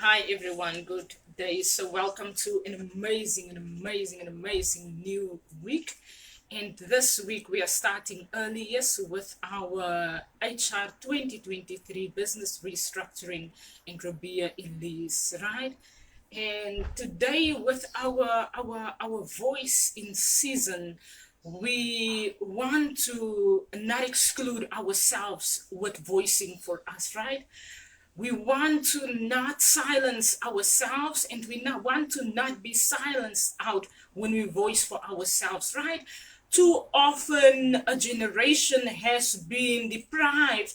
Hi everyone, good day. So welcome to an amazing new week. And this week we are starting early, yes, with our HR 2023 business restructuring and RESTRUCTURING ELISE, right? And today with our voice in season, we want to not exclude ourselves with voicing for us, right? We want to not silence ourselves, and we not want to not be silenced out when we voice for ourselves, right? Too often a generation has been deprived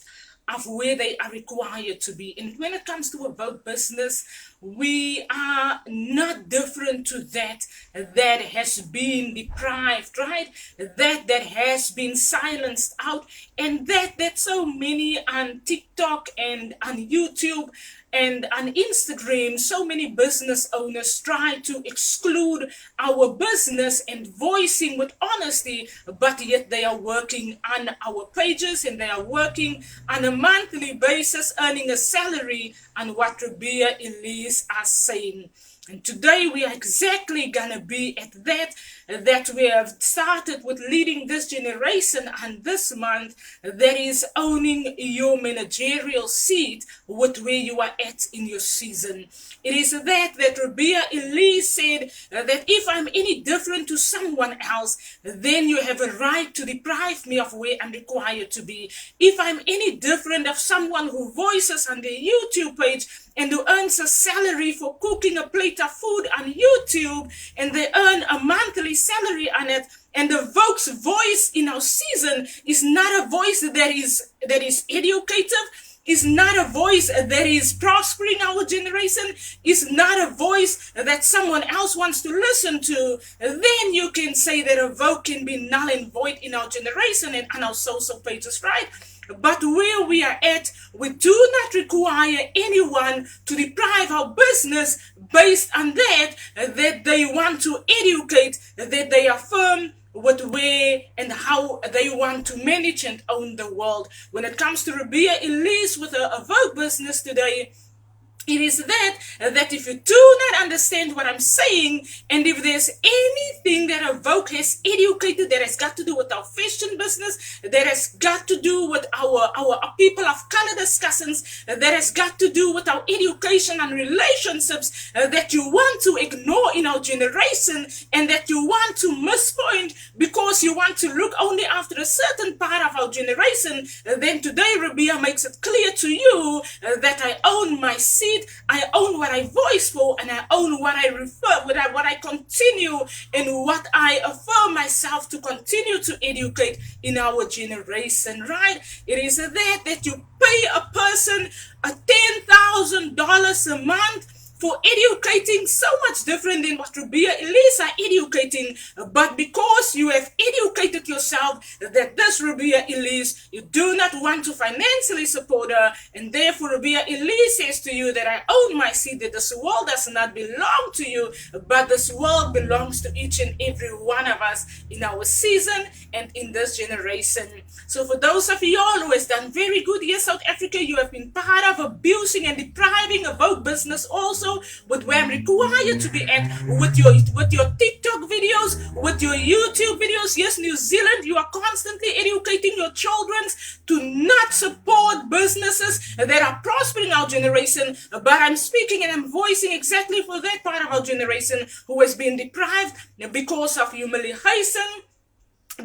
of where they are required to be. And when it comes to about business, we are not different to that has been deprived, right? That has been silenced out, and that so many on TikTok and on YouTube and on Instagram, so many business owners try to exclude our business and voicing with honesty, but yet they are working on our pages and they are working on a monthly basis, earning a salary on what RESTRUCTURING ELISE are saying. And today we are exactly gonna be at that we have started with leading this generation, and this month that is owning your managerial seat with where you are at in your season. It is that RESTRUCTURING ELISE said that if I'm any different to someone else, then you have a right to deprive me of where I'm required to be. If I'm any different of someone who voices on their YouTube page and who earns a salary for cooking a plate of food on YouTube, and they earn a monthly salary on it, and the folks' voice in our season is not a voice that is educative, is not a voice that is prospering our generation, is not a voice that someone else wants to listen to, then you can say that a vote can be null and void in our generation and on our social pages, right? But where we are at, we do not require anyone to deprive our business based on that they want to educate, that they affirm with where and how they want to manage and own the world. When it comes to RESTRUCTURING ELISE with a Vogue business today, it is that if you do not understand what I'm saying, and if there's anything that a Vogue has educated that has got to do with our fashion business, that has got to do with our people of color discussions, that has got to do with our education and relationships, that you want to ignore in our generation, and that you want to mispoint because you want to look only after a certain part of our generation, then today RESTRUCTURING makes it clear to you that I own my seat, I own what I voice for, and I own what I refer, what I continue, and what I affirm myself to continue to educate in our generation, right? It is that you pay a person $10,000 a month for educating, so much different than what RESTRUCTURING ELISE are educating. But because you have educated yourself that this RESTRUCTURING ELISE, you do not want to financially support her, and therefore RESTRUCTURING ELISE says to you that I own my seat, that this world does not belong to you, but this world belongs to each and every one of us in our season and in this generation. So for those of you all who has done very good here, South Africa, you have been part of abusing and depriving about business also, with where I'm required to be at, with your TikTok videos, with your YouTube videos. Yes, New Zealand, you are constantly educating your children to not support businesses that are prospering our generation. But I'm speaking and I'm voicing exactly for that part of our generation who has been deprived because of humiliation,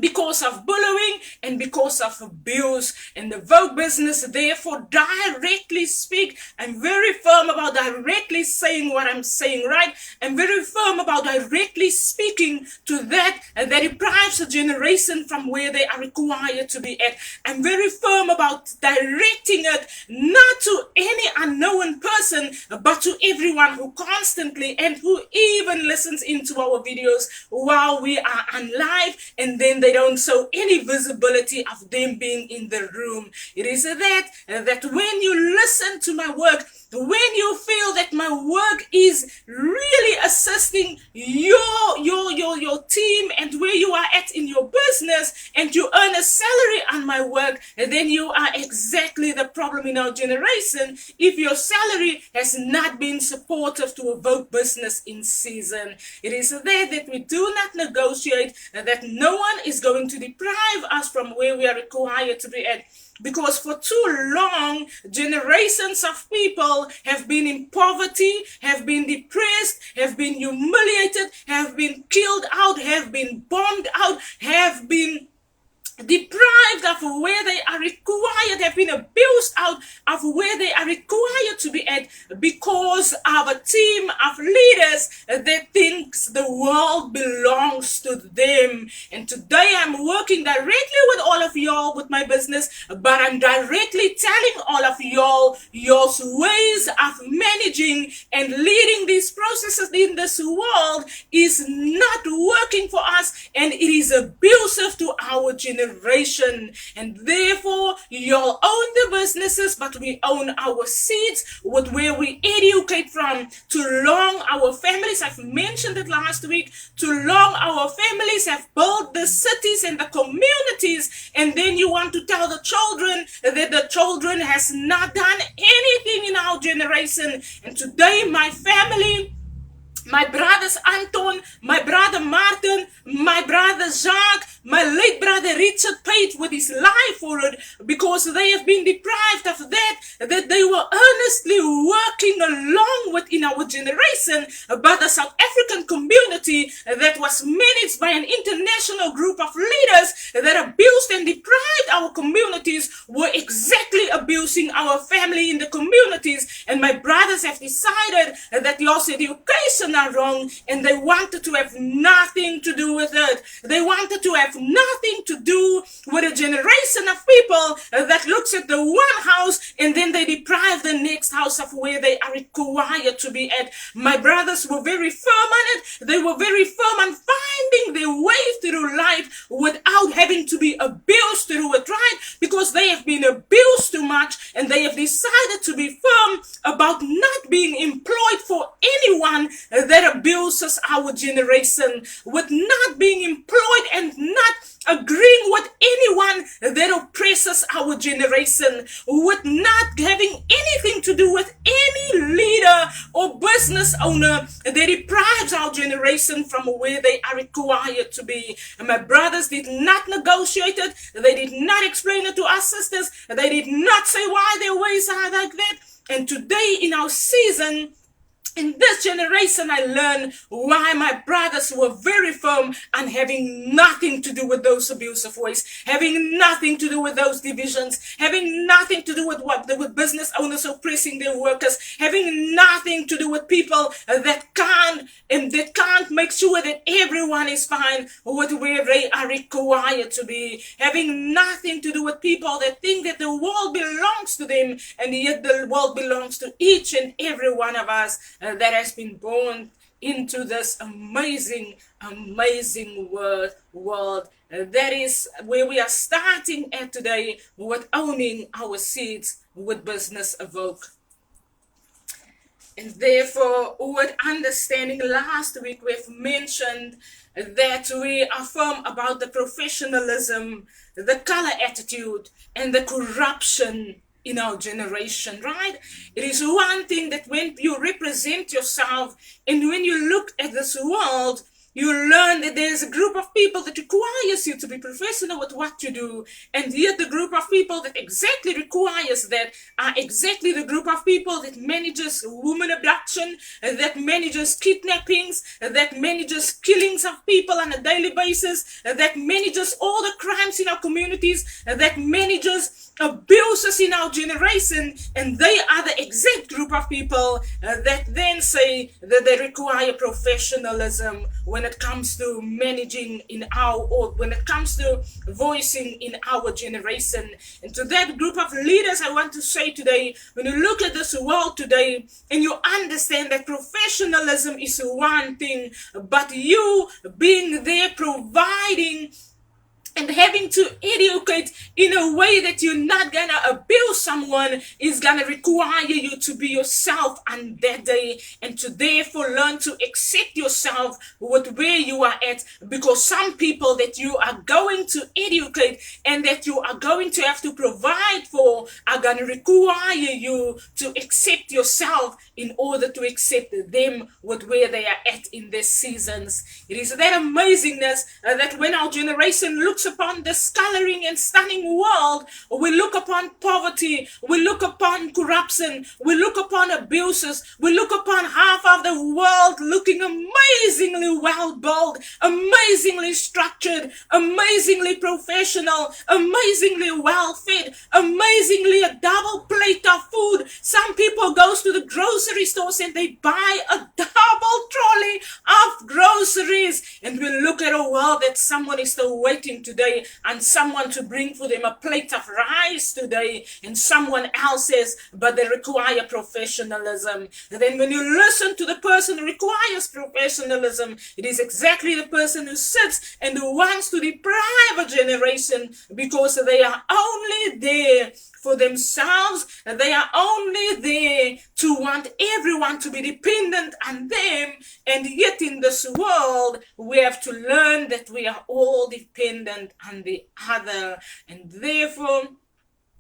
because of bullying, and because of abuse. And the Vogue business therefore directly speak. I'm very firm about directly saying what I'm saying, right? I'm very firm about directly speaking to that deprives a generation from where they are required to be at. I'm very firm about directing it not to any unknown person, but to everyone who constantly and who even listens into our videos while we are on live, and then they don't show any visibility of them being in the room. It is that when you listen to my work, when you feel that my work is really assisting your team and where you are at in your business, and you earn a salary on my work, then you are exactly the problem in our generation if your salary has not been supportive to a vote business in season. It is there that we do not negotiate, and that no one is going to deprive us from where we are required to be at. Because for too long, generations of people have been in poverty, have been depressed, have been humiliated, have been killed out, have been bombed out, have been deprived of where they are required, have been abused out of where they are required to be at, because of a team of leaders that thinks the world belongs to them. And today I'm working directly with all of y'all with my business, but I'm directly telling all of y'all, your ways of managing and leading these processes in this world is not working for us, and it is abusive to our generation. And therefore, you'll own the businesses, but we own our seeds with where we educate from. Too long our families, I've mentioned it last week, too long our families have built the cities and the communities, and then you want to tell the children that the children has not done anything in our generation. And today my family, my brothers Anton, my brother Martin, my brother Jacques, my late brother Richard paid with his life for it, because they have been deprived of that they were earnestly working along with in our generation. But the South African community that was managed by an international group of leaders that abused and deprived our communities were exactly abusing our family in the communities. And my brothers have decided that y'all's education are wrong, and they wanted to have nothing to do with it. They wanted to have nothing to do with a generation of people that looks at the one house and then they deprive the next house of where they are required to be at. My brothers were very firm on it. They were very firm on finding their way through life without having to be abused through it, right? Because they have been abused too much, and they have decided to be firm about not being employed for anyone that abuses our generation, with not being employed and not agreeing with anyone that oppresses our generation, with not having anything to do with any leader or business owner that deprives our generation from where they are required to be. And my brothers did not negotiate it. They did not explain it to our sisters. They did not say why their ways are like that. And today in our season, in this generation, I learned why my brothers were very firm on having nothing to do with those abusive ways, having nothing to do with those divisions, having nothing to do with with business owners oppressing their workers, having nothing to do with people that can't make sure that everyone is fine with where they are required to be, having nothing to do with people that think that the world belongs to them, and yet the world belongs to each and every one of us that has been born into this amazing world. That is where we are starting at today, with owning our seeds with Business Evoke. And therefore, with understanding, last week we've mentioned that we are firm about the professionalism, the color attitude, and the corruption in our generation, right? It is one thing that when you represent yourself and when you look at this world, you learn that there's a group of people that requires you to be professional with what you do, and yet the group of people that exactly requires that are exactly the group of people that manages woman abduction, that manages kidnappings, that manages killings of people on a daily basis, that manages all the crimes in our communities, that manages abuses in our generation. And they are the exact group of people that then say that they require professionalism when it comes to managing in or when it comes to voicing in our generation. And to that group of leaders, I want to say today, when you look at this world today and you understand that professionalism is one thing, but you being there providing And having to educate in a way that you're not gonna abuse someone is gonna require you to be yourself on that day, and to therefore learn to accept yourself with where you are at, because some people that you are going to educate and that you are going to have to provide for are gonna require you to accept yourself in order to accept them with where they are at in their seasons. It is that amazingness that when our generation looks upon this coloring and stunning world, we look upon poverty, we look upon corruption, we look upon abuses, we look upon half of the world looking amazingly well built, amazingly structured, amazingly professional, amazingly well fed, amazingly a double plate of food. Some people goes to the grocery stores and they buy a double trolley of groceries, and we look at a world that someone is still waiting today and someone to bring for them a plate of rice today, and someone else says, but they require professionalism. And then when you listen to the person who requires professionalism, it is exactly the person who sits and who wants to deprive a generation because they are only there for themselves. They are only there to want everyone to be dependent on them, and yet in this world we have to learn that we are all dependent on the other. And therefore,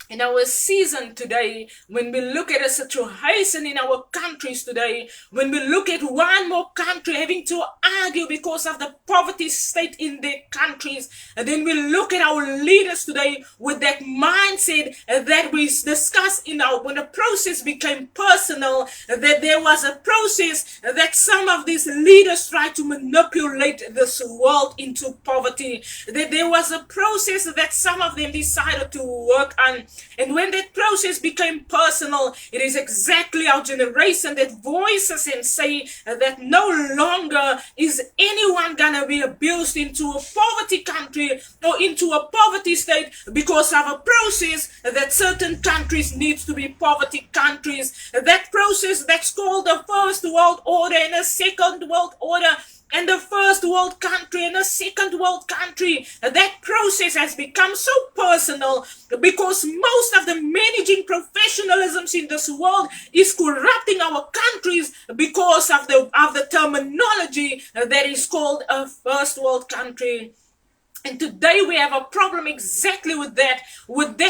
in our season today, when we look at a situation in our countries today, when we look at one more country having to argue because of the poverty state in their countries, and then we look at our leaders today with that mindset that we discussed when the process became personal, that there was a process that some of these leaders tried to manipulate this world into poverty, that there was a process that some of them decided to work on. And when that process became personal, it is exactly our generation that voices and say that no longer is anyone gonna be abused into a poverty country or into a poverty state because of a process that certain countries need to be poverty countries. That process that's called the first world order and a second world order, and the first world country and the second world country, that process has become so personal because most of the managing professionalisms in this world is corrupting our countries because of the terminology that is called a first world country. And today we have a problem exactly with that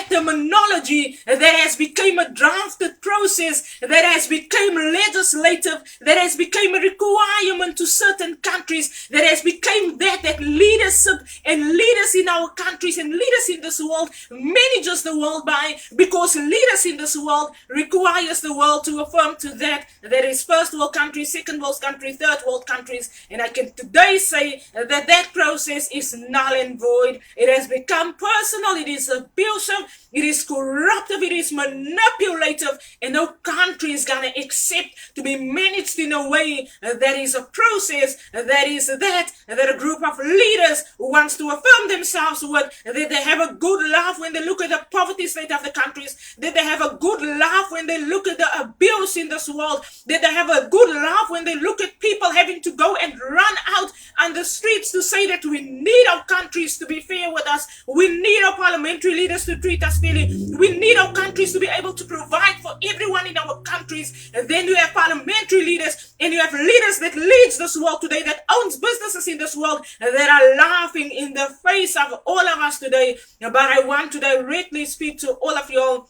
terminology that has become a drafted process, that has become legislative, that has become a requirement to certain countries, that has become that leadership and leaders in our countries and leaders in this world manages the world by, because leaders in this world requires the world to affirm to that is first world countries, second world countries, third world countries. And I can today say that process is null and void. It has become personal, it is abusive, it is corruptive, it is manipulative, and no country is gonna accept to be managed in a way that is a process that a group of leaders wants to affirm themselves with, that they have a good laugh when they look at the poverty state of the countries, that they have a good laugh when they look at the abuse in this world, that they have a good laugh when they look at people having to go and run out on the streets to say that we need our countries to be fair with us, we need our parliamentary leaders to treat us fairly, we need our countries to be able to provide for everyone in our countries. And then you have parliamentary leaders and you have leaders that leads this world today, that owns businesses in this world, that are laughing in the face of all of us today. But I want to directly speak to all of y'all,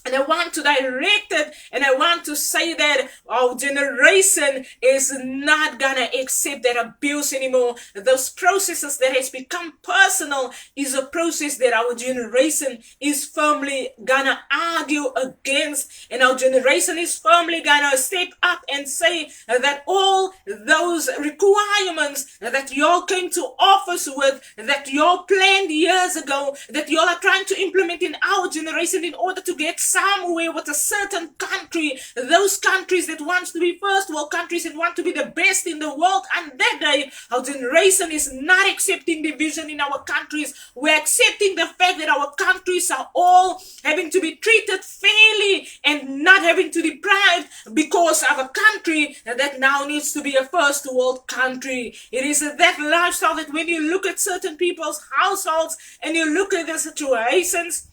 and I want to direct it, and I want to say that our generation is not gonna accept that abuse anymore. Those processes that has become personal is a process that our generation is firmly gonna argue against, and our generation is firmly gonna step up and say that all those requirements that y'all came to office with, that y'all planned years ago, that y'all are trying to implement in our generation in order to get somewhere with a certain country, those countries that want to be first world countries and want to be the best in the world. And that day, our generation is not accepting division in our countries. We're accepting the fact that our countries are all having to be treated fairly and not having to deprive because of a country that now needs to be a first world country. It is that lifestyle that when you look at certain people's households and you look at the situations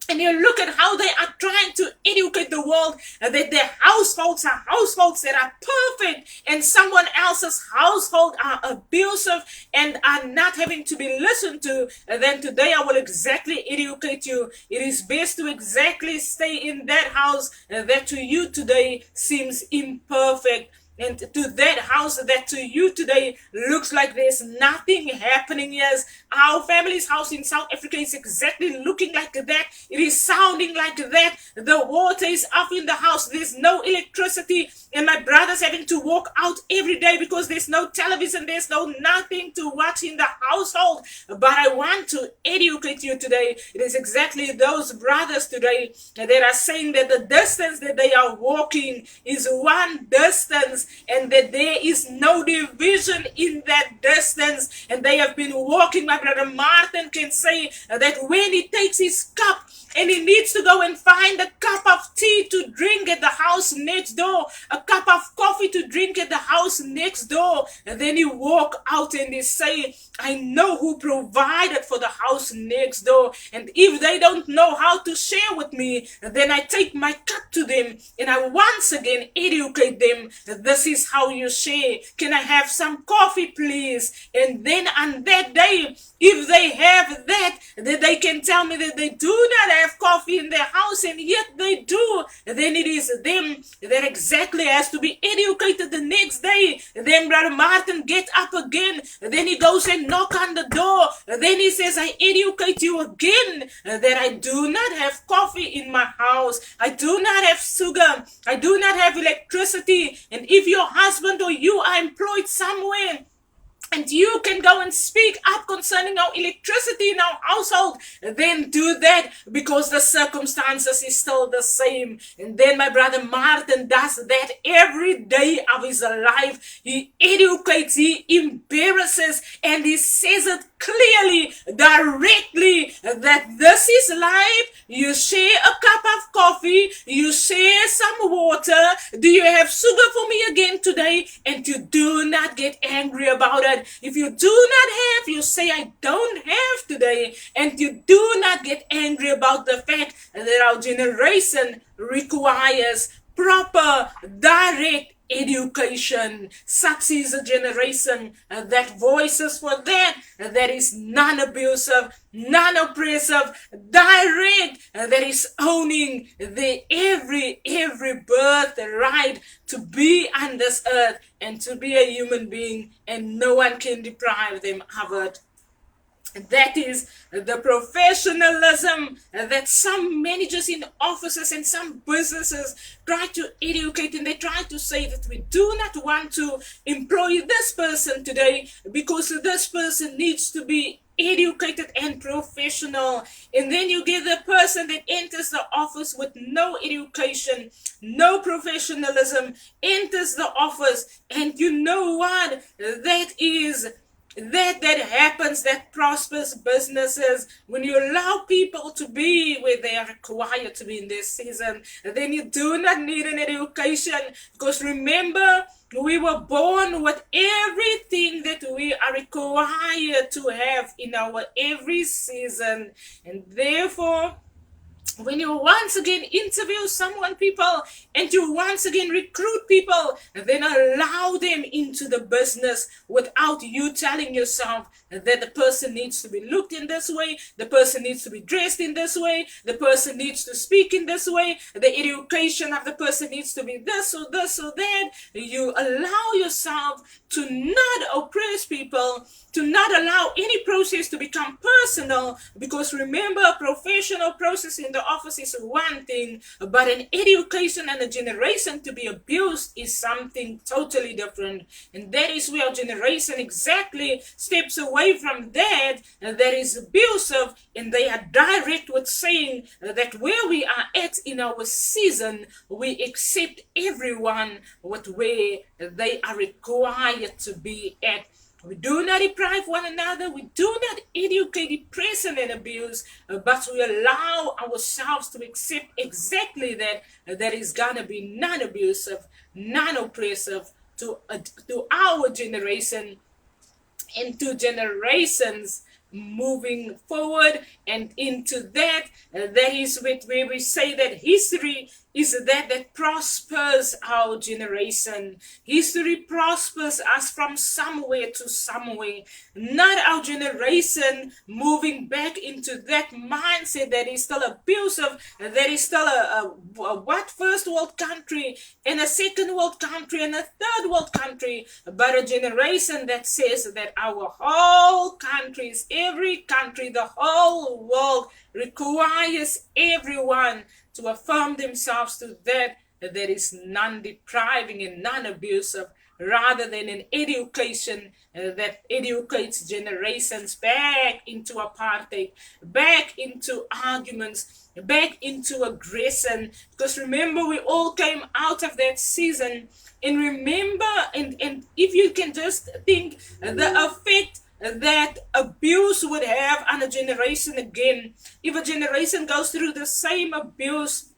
and you look at how they are trying to educate the world, that their households are households that are perfect and someone else's household are abusive and are not having to be listened to, then today I will exactly educate you. It is best to exactly stay in that house that to you today seems imperfect. And to that house that to you today looks like there's nothing happening. Yes, our family's house in South Africa is exactly looking like that. It is sounding like that. The water is off in the house. There's no electricity. And my brother's having to walk out every day because there's no television. There's no nothing to watch in the household. But I want to educate you today. It is exactly those brothers today that are saying that the distance that they are walking is one distance, and that there is no division in that distance, and they have been walking. My brother Martin can say that when he takes his cup and he needs to go and find a cup of tea to drink at the house next door, a cup of coffee to drink at the house next door, and then he walk out and he say, I know who provided for the house next door, and if they don't know how to share with me, then I take my cup to them and I once again educate them. This is how you share. Can I have some coffee please? And then on that day, if they have that, then they can tell me that they do not have coffee in their house, and yet they do. Then it is them that exactly has to be educated the next day. Then Brother Martin get up again. Then he goes and knock on the door. Then he says, I educate you again that I do not have coffee in my house. I do not have sugar. I do not have electricity. And if your husband or you are employed somewhere, and you can go and speak up concerning our electricity in our household, then do that, because the circumstances is still the same. And then my brother Martin does that every day of his life. He educates, he embarrasses, and he says it clearly, directly, that this is life. You share a cup of coffee, you share some water. Do you have sugar for me again today? And you do not get angry about it. If you do not have, you say, I don't have today. And you do not get angry about the fact that our generation requires proper, direct education. Such is a generation that voices for that is non-abusive, non-oppressive, direct, that is owning the every birthright to be on this earth and to be a human being, and no one can deprive them of it. That is the professionalism that some managers in offices and some businesses try to educate, and they try to say that we do not want to employ this person today because this person needs to be educated and professional. And then you get the person that enters the office with no education, no professionalism, enters the office, and you know what? That happens, that prospers businesses, when you allow people to be where they are required to be in this season. Then you do not need an education, because remember, we were born with everything that we are required to have in our every season. And therefore, when you once again interview people, and you once again recruit people, then allow them into the business without you telling yourself that the person needs to be looked in this way, the person needs to be dressed in this way, the person needs to speak in this way, the education of the person needs to be this or this or that. You allow yourself to not oppress people, to not allow any process to become personal, because remember, a professional process in the office is one thing, but an education and a generation to be abused is something totally different. And that is where our generation exactly steps away from that is abusive, and they are direct with saying that where we are at in our season, we accept everyone with where they are required to be at. We do not deprive one another. We do not educate depression and abuse, but we allow ourselves to accept exactly that is going to be non-abusive, non-oppressive to our generation and to generations moving forward. And into that is where we say that history is that prospers our generation. History prospers us from somewhere to somewhere, not our generation moving back into that mindset that is still abusive, that is still a first world country and a second world country and a third world country, but a generation that says that our whole countries, every country, the whole world requires everyone to affirm themselves to that is non-depriving and non-abusive, rather than an education that educates generations back into apartheid, back into arguments, back into aggression. Because remember, we all came out of that season, and remember, and if you can just think the effect that abuse would have on a generation again. If a generation goes through the same abuse,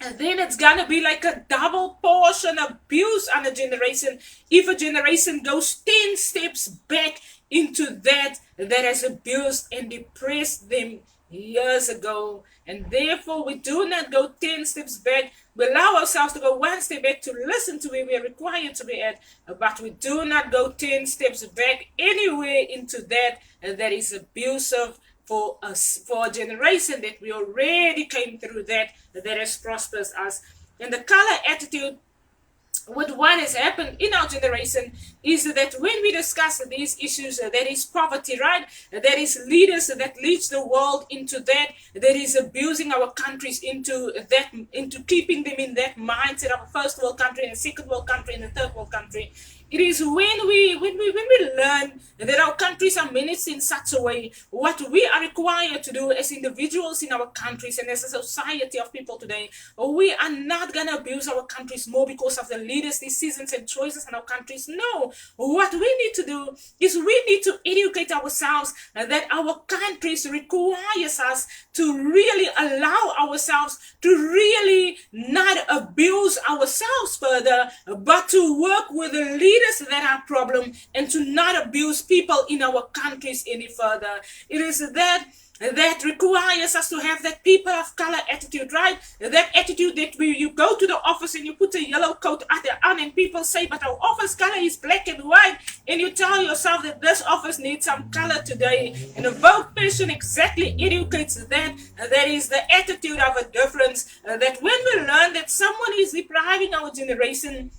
and then it's gonna be like a double portion abuse on a generation. If a generation goes 10 steps back into that has abused and depressed them years ago. And therefore, we do not go 10 steps back. We allow ourselves to go one step back to listen to where we are required to be at, but we do not go 10 steps back anywhere into that is abusive for us, for a generation that we already came through that has prospered us. And the color attitude, what has happened in our generation is that when we discuss these issues, there is poverty, right? There is leaders that leads the world into that is abusing our countries into keeping them in that mindset of a first world country and a second world country and a third world country. It is when we learn that our countries are managed in such a way, what we are required to do as individuals in our countries and as a society of people today, we are not going to abuse our countries more because of the leaders' decisions and choices in our countries. No, what we need to do is we need to educate ourselves that our countries requires us to really allow ourselves to really not abuse ourselves further, but to work with the leaders that are problem and to not abuse people in our countries any further. It is that requires us to have that people of color attitude, right? That attitude that you go to the office and you put a yellow coat on and people say, but our office color is black and white, and you tell yourself that this office needs some color today. And a vote person exactly educates that is the attitude of a difference, that when we learn that someone is depriving our generation,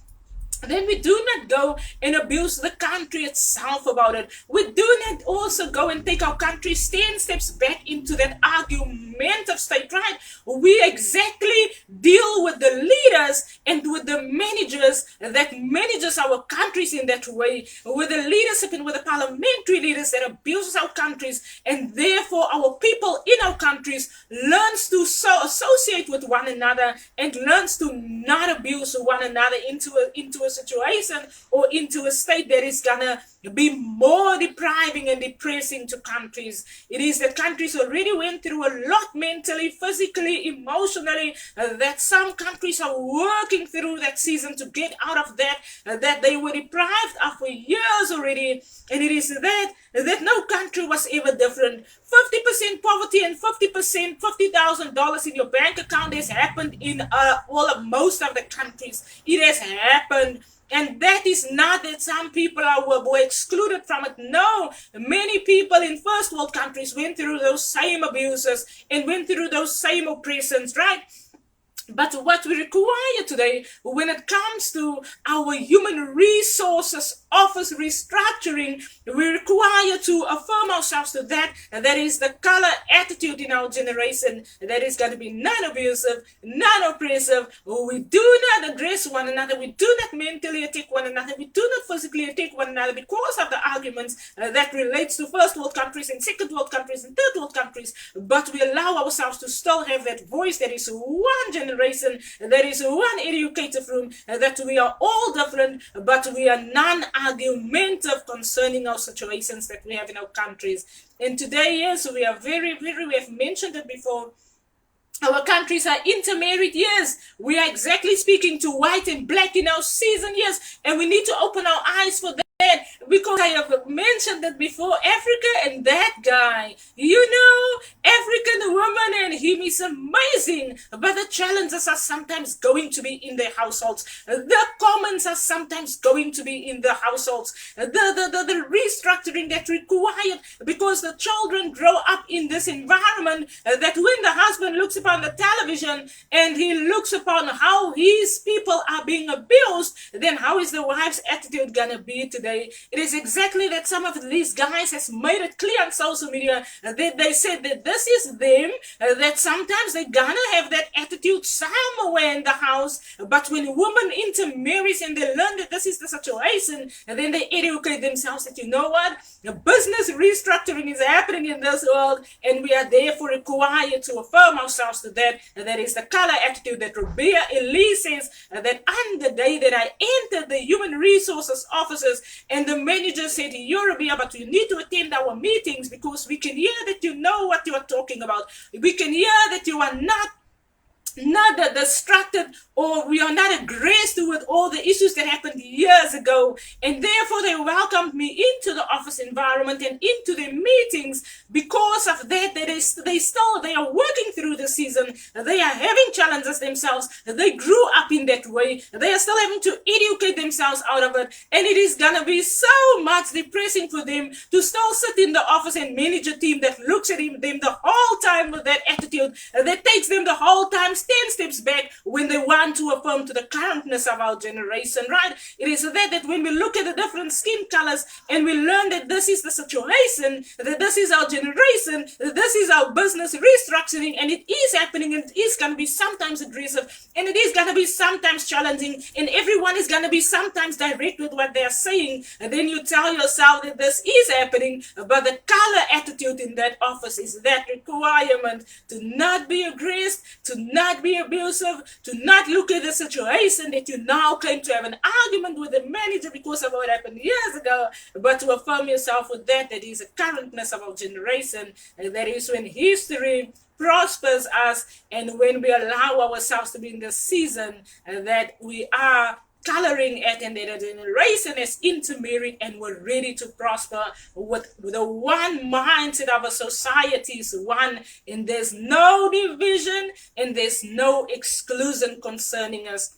then we do not go and abuse the country itself about it. We do not also go and take our country 10 steps back into that argumentative state, right? We exactly deal with the leaders and with the managers that manages our countries in that way, with the leadership and with the parliamentary leaders that abuses our countries, and therefore our people in our countries learns to associate with one another and learns to not abuse one another into a situation or into a state that is gonna be more depriving and depressing to countries. It is that countries already went through a lot mentally, physically, emotionally, that some countries are working through that season to get out of that they were deprived of for years already. And it is that no country was ever different. 50% poverty and 50%, $50,000 in your bank account has happened in most of the countries. It has happened. And that is not that some people were excluded from it. No, many people in first world countries went through those same abuses and went through those same oppressions, right? But what we require today, when it comes to our human resources office restructuring, we require to affirm ourselves to that. And that is the color attitude in our generation. That is going to be non-abusive, non-oppressive. We do not aggress one another. We do not mentally attack one another. We do not physically attack one another because of the arguments that relates to first world countries and second world countries and third world countries. But we allow ourselves to still have that voice. There is one generation, there is one educative room, that we are all different, but we are non-argumentative concerning our situations that we have in our countries. And today, yes, we are we have mentioned it before, our countries are intermarried, yes. We are exactly speaking to white and black in our season, yes. And we need to open our eyes for that. Because I have mentioned that before, Africa and that guy, African woman and him is amazing, but the challenges are sometimes going to be in their households. The comments are sometimes going to be in the households. The restructuring that required, because the children grow up in this environment, that when the husband looks upon the television and he looks upon how his people are being abused, then how is the wife's attitude gonna be today? It is exactly that some of these guys has made it clear on social media that they said that this is them, that sometimes they're gonna have that attitude somewhere in the house, but when a woman intermarries and they learn that this is the situation, and then they educate themselves that, the business restructuring is happening in this world, and we are therefore required to affirm ourselves to that. And that is the color attitude that RESTRUCTURING ELISE says, that on the day that I entered the human resources offices, and the manager said, RESTRUCTURING, but you need to attend our meetings because we can hear that you know what you are talking about. We can hear that you are not distracted, or we are not aggressed with all the issues that happened years ago. And therefore they welcomed me into the office environment and into the meetings. Because of that, they are working through the season. They are having challenges themselves. They grew up in that way. They are still having to educate themselves out of it. And it is gonna be so much depressing for them to still sit in the office and manage a team that looks at them the whole time with that attitude, that takes them the whole time 10 steps back when they want to affirm to the currentness of our generation, right? It is that when we look at the different skin colors and we learn that this is the situation, that this is our generation, that this is our business restructuring, and it is happening, and it is going to be sometimes aggressive, and it is going to be sometimes challenging, and everyone is going to be sometimes direct with what they are saying, and then you tell yourself that this is happening, but the color attitude in that office is that requirement to not be aggressive, to not be abusive, to not look at the situation that you now claim to have an argument with the manager because of what happened years ago, but to affirm yourself with that is a currentness of our generation, and that is when history prospers us, and when we allow ourselves to be in the season that we are coloring at, and that a generation is intermarried and we're ready to prosper with the one mindset of a society is one, and there's no division and there's no exclusion concerning us.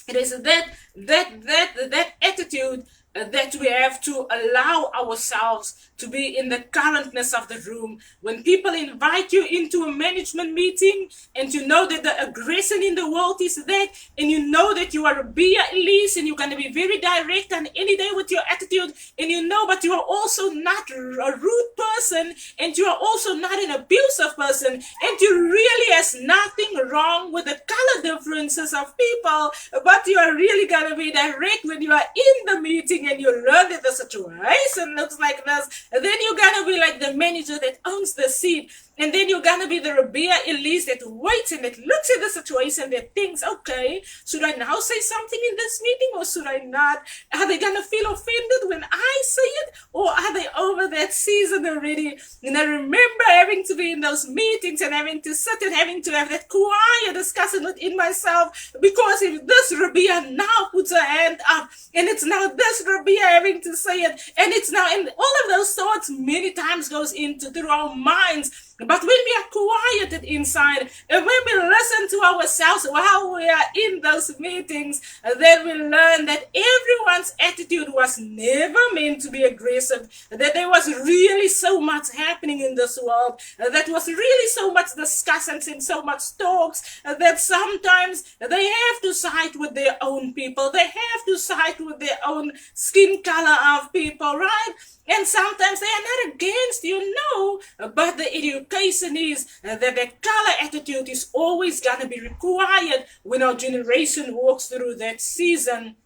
It is that attitude that we have to allow ourselves to be in the currentness of the room. When people invite you into a management meeting and you know that the aggression in the world is that, and you know that you are a ELISE and you're going to be very direct on any day with your attitude, and but you are also not a rude person, and you are also not an abusive person, and you really has nothing wrong with the color differences of people, but you are really going to be direct when you are in the meeting and you learn that the situation looks like this, and then you're gonna be like the manager that owns the seat, and then you're gonna be the RESTRUCTURING ELISE that waits and that looks at the situation, that thinks, okay, should I now say something in this meeting or should I not? Are they gonna feel offended when I say it, or are they over that season already? And I remember having to be in those meetings and having to sit and having to have that quiet discussion within myself, because if this RESTRUCTURING now puts her hand up, and it's now this RESTRUCTURING having to say it, and it's now, and all of those thoughts many times goes into through our minds. But when we are quieted inside, and when we listen to ourselves while we are in those meetings, then we learn that everyone's attitude was never meant to be aggressive, that there was really so much happening in this world, that was really so much discussions and so much talks, that sometimes they have to side with their own people, they have to side with their own skin color of people, right? And sometimes they are not against you, no, but the education is that that color attitude is always going to be required when our generation walks through that season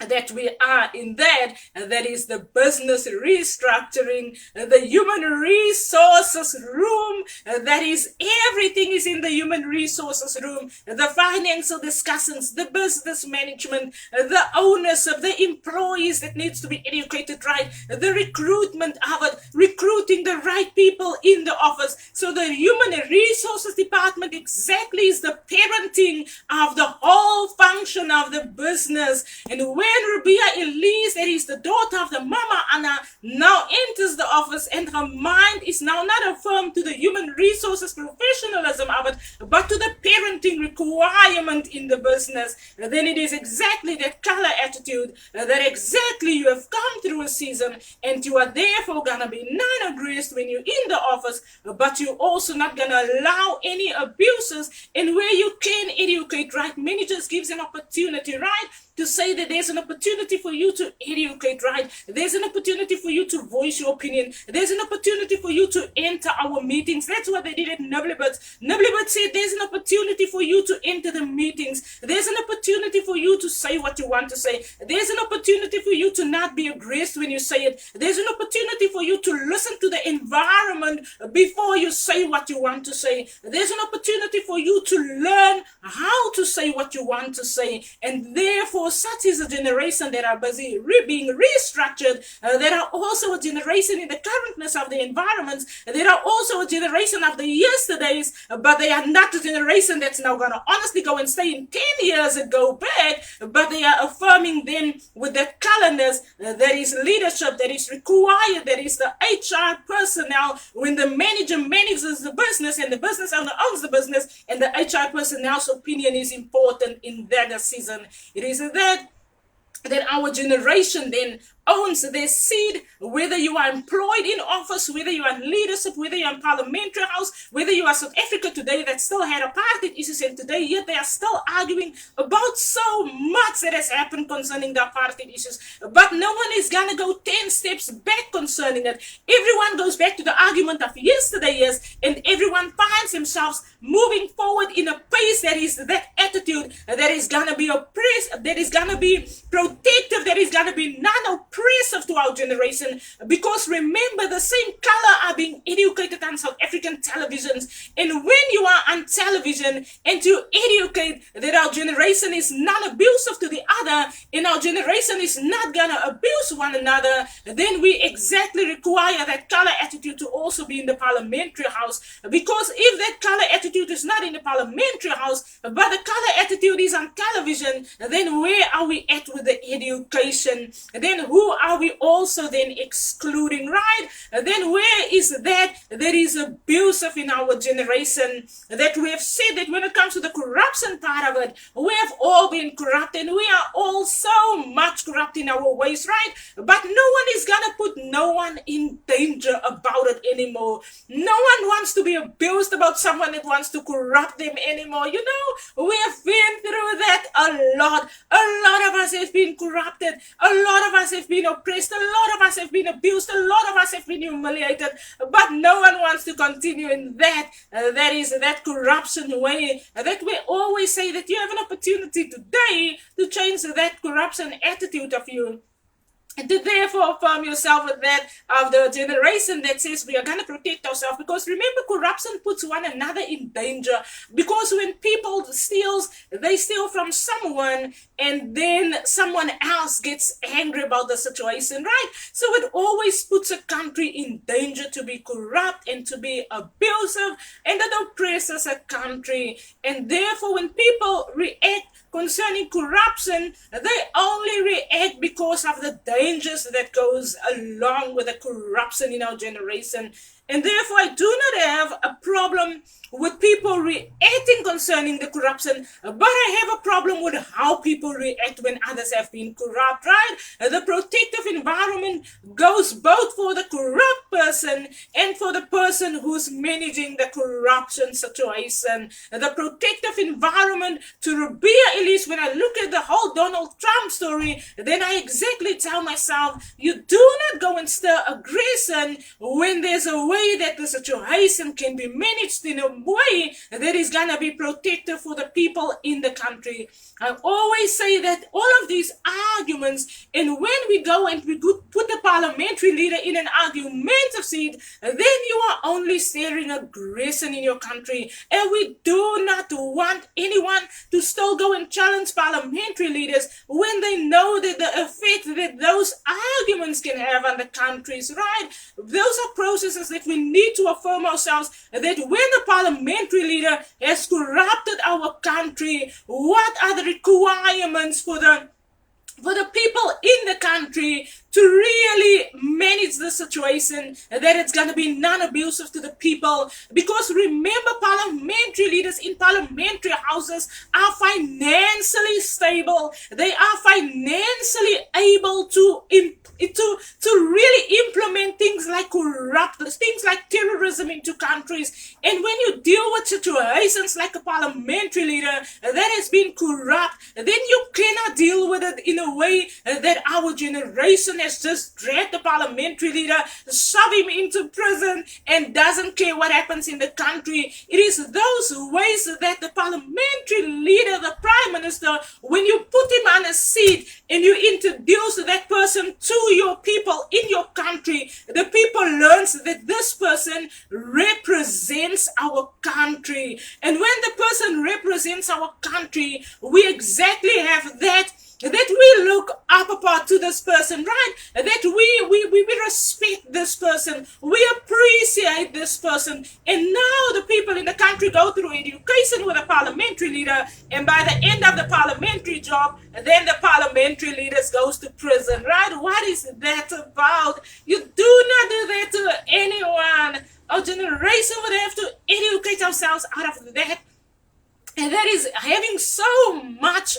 that we are in, that is the business restructuring, the human resources room, that is everything is in the human resources room, the financial discussions, the business management, the ownership, the employees that needs to be educated right, the recruitment of it, recruiting the right people in the office. So the human resources department exactly is the parenting of the whole function of the business. And when RESTRUCTURING ELISE, that is the daughter of the Mama Anna, now enters the office and her mind is now not affirmed to the human resources professionalism of it, but to the parenting requirement in the business, then it is exactly that color attitude, that exactly you have come through a season and you are therefore going to be non-aggressive when you're in the office, but you're also not going to allow any abuses. And where you can educate, right, managers gives an opportunity, right, to say that there's an opportunity for you to educate, right? There's an opportunity for you to voice your opinion. There's an opportunity for you to enter our meetings. That's what they did at Nublibert. Nublibert said there's an opportunity for you to enter the meetings. There's an opportunity for you to say what you want to say. There's an opportunity for you to not be aggressive when you say it. There's an opportunity for you to listen to the environment before you say what you want to say. There's an opportunity for you to learn how to say what you want to say. And therefore, such is a generation that are busy being restructured. There are also a generation in the currentness of the environments. There are also a generation of the yesterdays, but they are not the generation that's now going to honestly go and stay in 10 years ago back, but they are affirming them with that colorness that is leadership, that is required, that is the HR personnel when the manager manages the business and the business owner owns the business, and the HR personnel's opinion is important in that season. It is that our generation then owns their seed, whether you are employed in office, whether you are in leadership, whether you are in parliamentary house, whether you are South Africa today that still had apartheid issues, and today yet they are still arguing about so much that has happened concerning the apartheid issues. But no one is going to go 10 steps back concerning it. Everyone goes back to the argument of yesterday, yes, and everyone finds themselves moving forward in a pace that is that attitude that is going to be oppressive, that is going to be protective, that is going to be non-oppressive to our generation. Because remember, the same color are being educated on South African televisions. And when you are on television and you educate that our generation is non-abusive to the other, and our generation is not going to abuse one another, then we exactly require that color attitude to also be in the parliamentary house. Because if that color attitude is not in the parliamentary house, but the color attitude is on television, then where are we at with the education? Then who are we also then excluding, right? Then where is that is abusive in our generation? That we have said that when it comes to the corruption part of it, we have all been corrupt and we are all so much corrupt in our ways, right? But no one is gonna put no one in danger about it anymore. No one wants to be abused about someone that wants to corrupt them anymore. You know, we have been through that a lot. A lot of us have been corrupted. A lot of us have been oppressed. A lot of us have been abused. A lot of us have been humiliated. But no one wants to continue in that. That is that corruption way. That we always say that you have an opportunity today to change that corruption attitude of you. And to therefore affirm yourself with that of the generation that says we are going to protect ourselves. Because remember, corruption puts one another in danger. Because when people steals, they steal from someone and then someone else gets angry about the situation, right? So it always puts a country in danger to be corrupt and to be abusive, and that oppresses a country. And therefore when people react concerning corruption, they only react because of the dangers that goes along with the corruption in our generation. And therefore, I do not have a problem with people reacting concerning the corruption, but I have a problem with how people react when others have been corrupt, right? The protective environment goes both for the corrupt person and for the person who's managing the corruption situation. The protective environment to RESTRUCTURING, ELISE, when I look at the whole Donald Trump story, then I exactly tell myself, you do not go and stir aggression when there's a way that the situation can be managed in a way that is going to be protective for the people in the country. I always say that all of these arguments, and when we go and we put the parliamentary leader in an argumentative seat, then you are only stirring aggression in your country. And we do not want anyone to still go and challenge parliamentary leaders when they know that the effect that those arguments can have on the countries, right? Those are processes that we need to affirm ourselves, that when the parliamentary leader has corrupted our country, what are the requirements for the people in the country to really manage the situation, that it's going to be non-abusive to the people. Because remember, parliamentary leaders in parliamentary houses are financially stable. They are financially able to really implement things like things like terrorism into countries. And when you deal with situations like a parliamentary leader that has been corrupt, then you cannot deal with it in a way that our generation has just dragged the parliamentary leader, shove him into prison, and doesn't care what happens in the country. It is those ways that the parliamentary leader, the prime minister, when you put him on a seat and you introduce that person to your people in your country, the people learns that this person represents our country. And when the person represents our country, we exactly have that we look up apart to this person, right? That we respect this person, we appreciate this person. And now the people in the country go through education with a parliamentary leader, and by the end of the parliamentary job, then the parliamentary leaders goes to prison, right? What is that about? You do not do that to anyone. Our generation would have to educate ourselves out of that. And that is having so much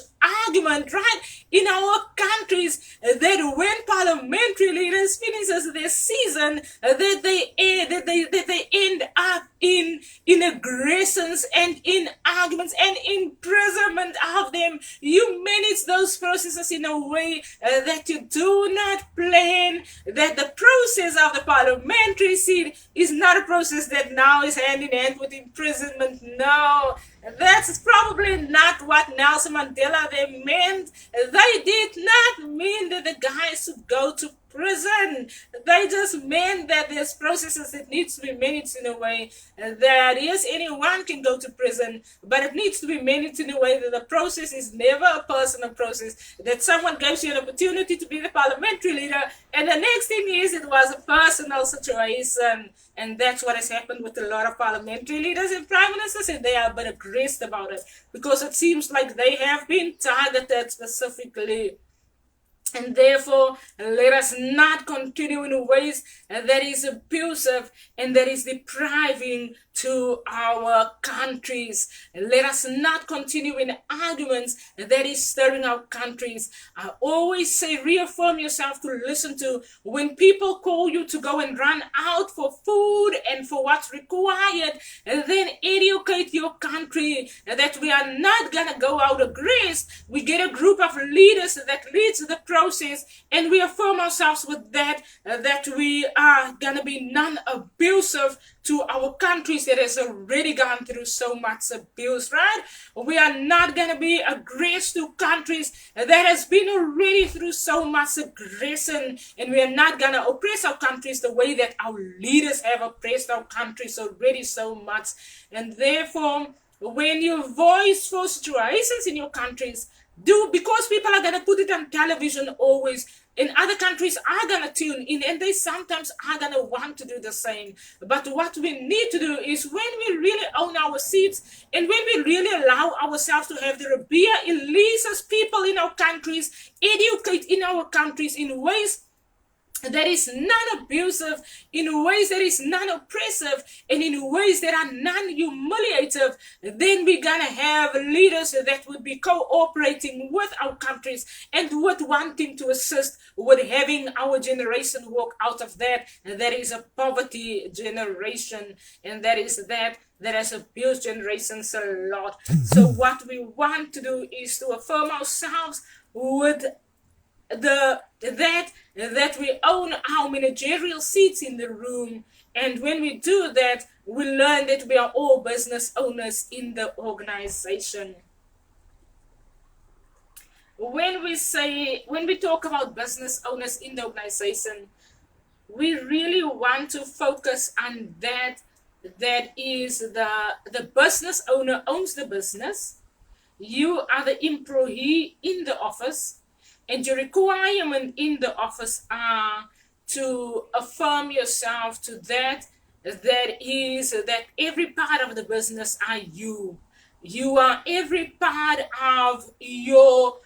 argument, right, in our countries, that when parliamentary leaders finishes their season, that they end up in aggressions and in arguments and imprisonment of them. You manage those processes in a way that you do not plan, that the process of the parliamentary seat is not a process that now is hand in hand with imprisonment. No, that's probably not what Nelson Mandela they meant. They did not mean that the guys should go to prison. They just meant that there's processes that needs to be managed in a way that yes, anyone can go to prison, but it needs to be managed in a way that the process is never a personal process, that someone gives you an opportunity to be the parliamentary leader, and the next thing is it was a personal situation. And that's what has happened with a lot of parliamentary leaders and prime ministers, and they are a bit aggressive about it because it seems like they have been targeted specifically. And therefore, let us not continue in ways that is abusive and that is depriving to our countries. Let us not continue in arguments that is stirring our countries. I always say, reaffirm yourself to listen to when people call you to go and run out for food and for what's required, and then educate your country that we are not going to go out of grace. We get a group of leaders that leads the process, and we affirm ourselves with that we are going to be non-abusive to our countries that has already gone through so much abuse, right? We are not going to be aggressive to countries that has been already through so much aggression, and we are not going to oppress our countries the way that our leaders have oppressed our countries already so much. And therefore, when you voice for situations in your countries, because people are going to put it on television always, and other countries are going to tune in, and they sometimes are going to want to do the same. But what we need to do is, when we really own our seats and when we really allow ourselves to have the RESTRUCTURING, ELISE, people in our countries, educate in our countries in ways that is non-abusive, in ways that is non-oppressive, and in ways that are non-humiliative, then we're gonna have leaders that would be cooperating with our countries and with wanting to assist with having our generation walk out of that. And that is a poverty generation, and that has abused generations a lot. So what we want to do is to affirm ourselves with that we own our managerial seats in the room, and when we do that, we learn that we are all business owners in the organization. When we talk about business owners in the organization, we really want to focus on that is the business owner owns the business. You are the employee in the office, and your requirement in the office are to affirm yourself to that is that every part of the business are you. You are every part of your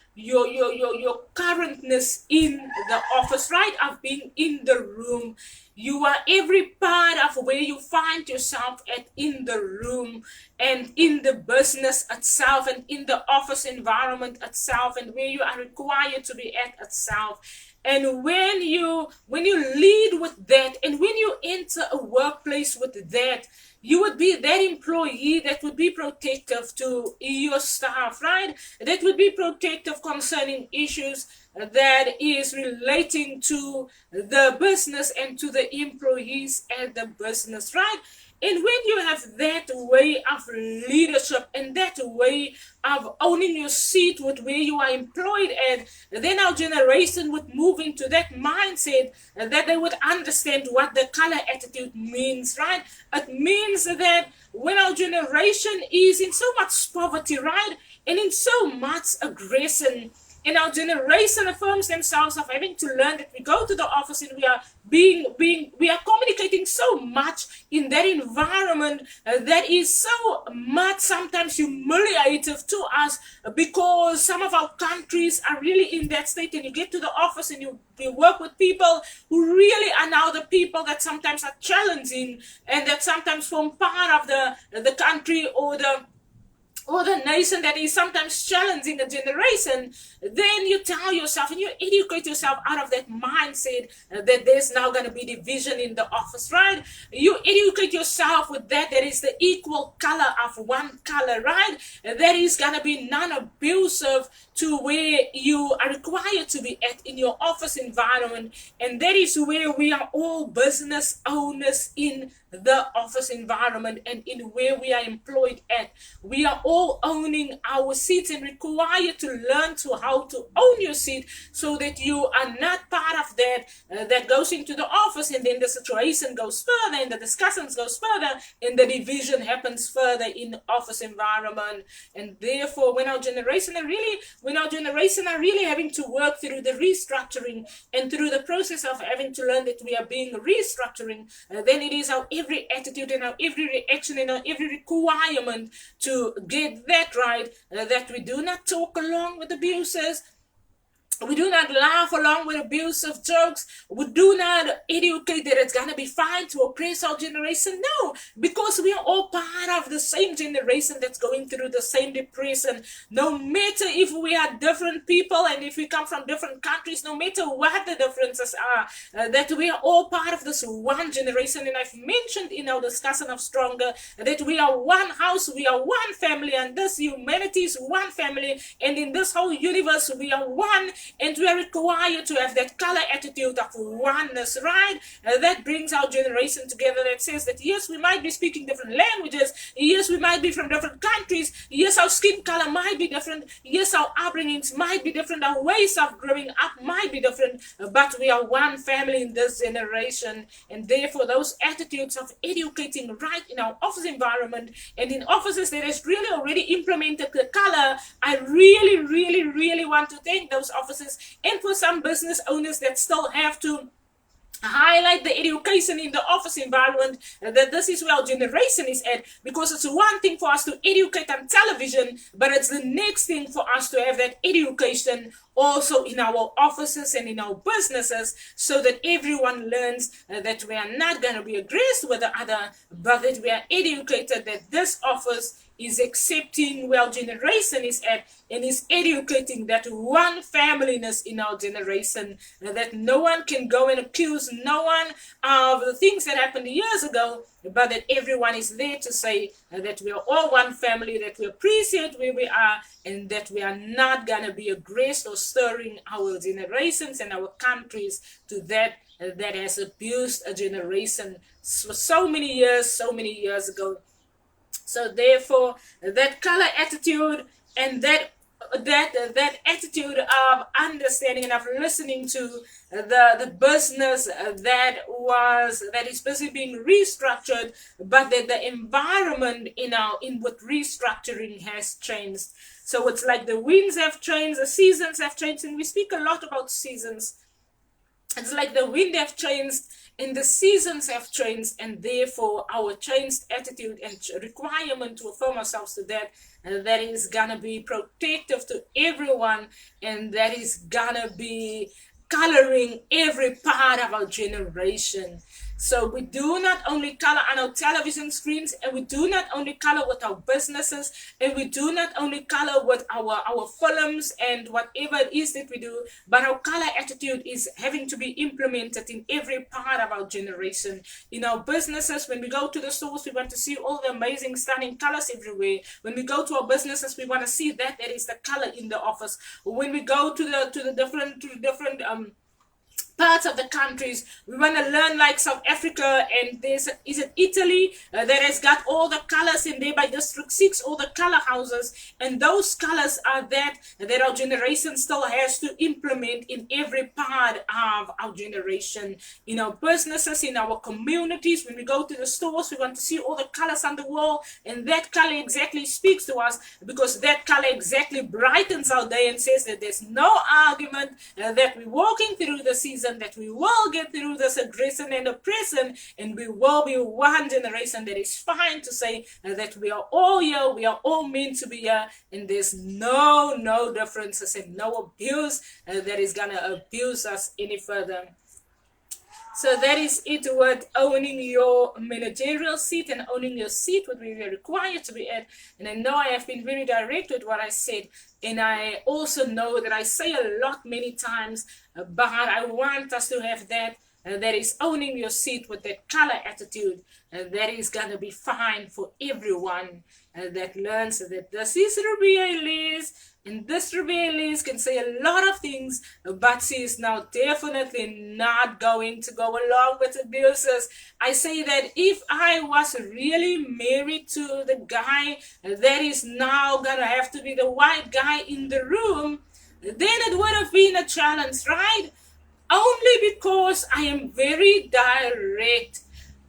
currentness in the office, right? Of being in the room. You are every part of where you find yourself at in the room, and in the business itself, and in the office environment itself, and where you are required to be at itself. And when you lead with that, and when you enter a workplace with that, you would be that employee that would be protective to your staff, right? That would be protective concerning issues that is relating to the business and to the employees at the business, right? And when you have that way of leadership and that way of owning your seat with where you are employed at, then our generation would move into that mindset that they would understand what the color attitude means, right? It means that when our generation is in so much poverty, right, and in so much aggression, and our generation affirms themselves of having to learn that we go to the office and we are communicating so much in that environment that is so much sometimes humiliative to us, because some of our countries are really in that state, and you get to the office and you work with people who really are now the people that sometimes are challenging, and that sometimes form part of the country or the nation that is sometimes challenging a generation. Then you tell yourself and you educate yourself out of that mindset that there's now going to be division in the office, right? You educate yourself with that is the equal color of one color, right? That is going to be non-abusive to where you are required to be at in your office environment. And that is where we are all business owners in the office environment, and in where we are employed at. We are all owning our seats and required to learn to how to own your seat, so that you are not part of that goes into the office, and then the situation goes further, and the discussions goes further, and the division happens further in the office environment. And therefore, when our generation are really having to work through the restructuring and through the process of having to learn that we are being restructuring, then it is our every attitude and our every reaction and our every requirement to get that right, that we do not talk along with abusers. We do not laugh along with abusive jokes. We do not educate that it's going to be fine to oppress our generation. No, because we are all part of the same generation that's going through the same depression. No matter if we are different people and if we come from different countries, no matter what the differences are, that we are all part of this one generation. And I've mentioned in our discussion of Stronger that we are one house, we are one family, and this humanity is one family, and in this whole universe we are one. And we are required to have that color attitude of oneness, right? That brings our generation together, that says that yes, we might be speaking different languages, yes, we might be from different countries, yes, our skin color might be different, yes, our upbringings might be different, our ways of growing up might be different, but we are one family in this generation. And therefore, those attitudes of educating right in our office environment and in offices that has really already implemented the color, I really, really, really want to thank those offices. And for some business owners that still have to highlight the education in the office environment, that this is where our generation is at, because it's one thing for us to educate on television, but it's the next thing for us to have that education also in our offices and in our businesses, so that everyone learns that we are not going to be aggressive with the other, but that we are educated that this office is accepting where our generation is at, and is educating that one familyness in our generation, that no one can go and accuse no one of the things that happened years ago, but that everyone is there to say that we are all one family, that we appreciate where we are, and that we are not going to be aggressed or stirring our generations and our countries to that that has abused a generation for so many years ago. So therefore, that color attitude and that attitude of understanding and of listening to the business that is busy being restructured, but that the environment in what restructuring has changed. So it's like the winds have changed, the seasons have changed, and we speak a lot about seasons. It's like the wind have changed and the seasons have changed, and therefore our changed attitude and requirement to affirm ourselves to that, and that is gonna be protective to everyone, and that is gonna be coloring every part of our generation. So we do not only color on our television screens, and we do not only color with our businesses, and we do not only color with our films and whatever it is that we do, but our color attitude is having to be implemented in every part of our generation. In our businesses, when we go to the stores, we want to see all the amazing, stunning colors everywhere. When we go to our businesses, we want to see that is the color in the office. When we go to the different parts of the countries, we want to learn like South Africa, and is it Italy that has got all the colors in there by District 6, all the color houses, and those colors are that our generation still has to implement in every part of our generation. In our businesses, in our communities, when we go to the stores, we want to see all the colors on the wall, and that color exactly speaks to us, because that color exactly brightens our day and says that there's no argument, that we're walking through the season, that we will get through this aggression and oppression, and we will be one generation that is fine to say that we are all here, we are all meant to be here, and there's no differences and no abuse that is gonna abuse us any further. So that is it with owning your managerial seat and owning your seat, what we are required to be at. And I know I have been very direct with what I said, and I also know that I say a lot many times, but I want us to have that is owning your seat with that color attitude, that is going to be fine for everyone that learns that this is RESTRUCTURING ELISE, and this RESTRUCTURING ELISE can say a lot of things, but she is now definitely not going to go along with abuses. I say that if I was really married to the guy that is now going to have to be the white guy in the room, then it would have been a challenge, right? Only because I am very direct.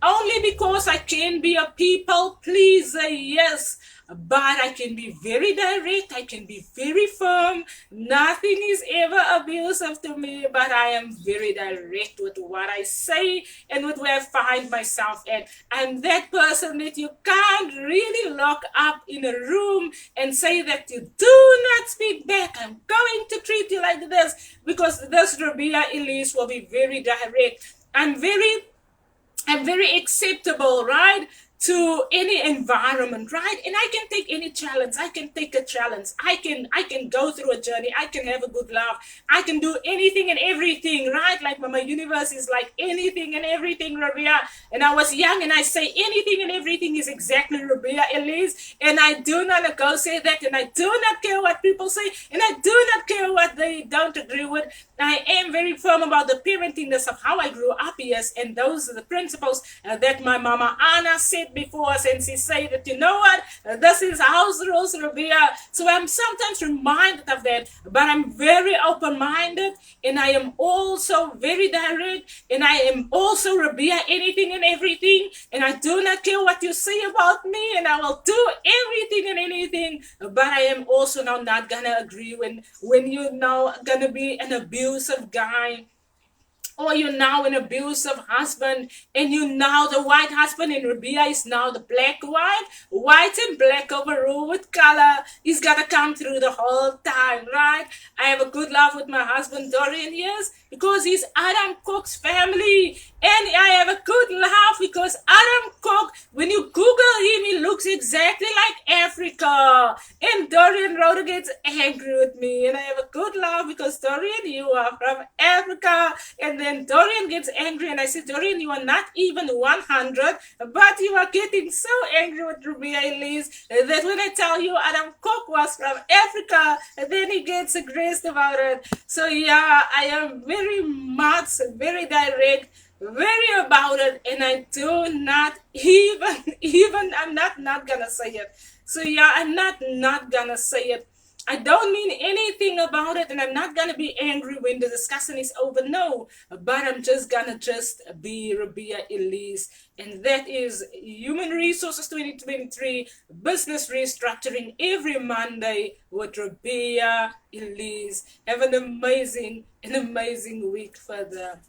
Only because I can be a people pleaser, yes. But I can be very direct, I can be very firm. Nothing is ever abusive to me, but I am very direct with what I say and with where I find myself at. I'm that person that you can't really lock up in a room and say that you do not speak back. I'm going to treat you like this, because this RESTRUCTURING ELISE will be very direct. I'm very acceptable, right, to any environment, right? And I can take any challenge. I can take a challenge. I can go through a journey. I can have a good laugh. I can do anything and everything, right? Like my universe is like anything and everything, RESTRUCTURING. And I was young, and I say anything and everything is exactly RESTRUCTURING ELISE, and I do not negotiate that, and I do not care what people say, and I do not care what they don't agree with. I am very firm about the parentingness of how I grew up, yes, and those are the principles that my mama Anna said before us, and she said that, you know what, this is house rules, RESTRUCTURING. So I'm sometimes reminded of that, but I'm very open-minded, and I am also very direct, and I am also RESTRUCTURING anything and everything, and I do not care what you say about me, and I will do everything and anything, but I am also now not gonna agree when you're now gonna be an abusive guy, or you're now an abusive husband, and you now the white husband in RESTRUCTURING is now the black wife, white and black overruled with color. He's gotta come through the whole time, right? I have a good love with my husband Dorian, yes, because he's Adam Cook's family, and I have a good laugh because Adam Cook, when you Google him, he looks exactly like Africa. And Dorian Rhoda gets angry with me, and I have a good laugh because Dorian, you are from Africa. And then Dorian gets angry, and I say, Dorian, you are not even 100, but you are getting so angry with RESTRUCTURING Elise that when I tell you Adam Cook was from Africa, then he gets aggressive about it. So yeah, I am very much, very direct, very about it, and I do not even I'm not gonna say it. So yeah, I'm not gonna say it. I don't mean anything about it, and I'm not gonna be angry when the discussion is over. No, but I'm just gonna be RESTRUCTURING Elise, and that is Human Resources 2023 Business Restructuring every Monday with RESTRUCTURING Elise. Have an amazing week further.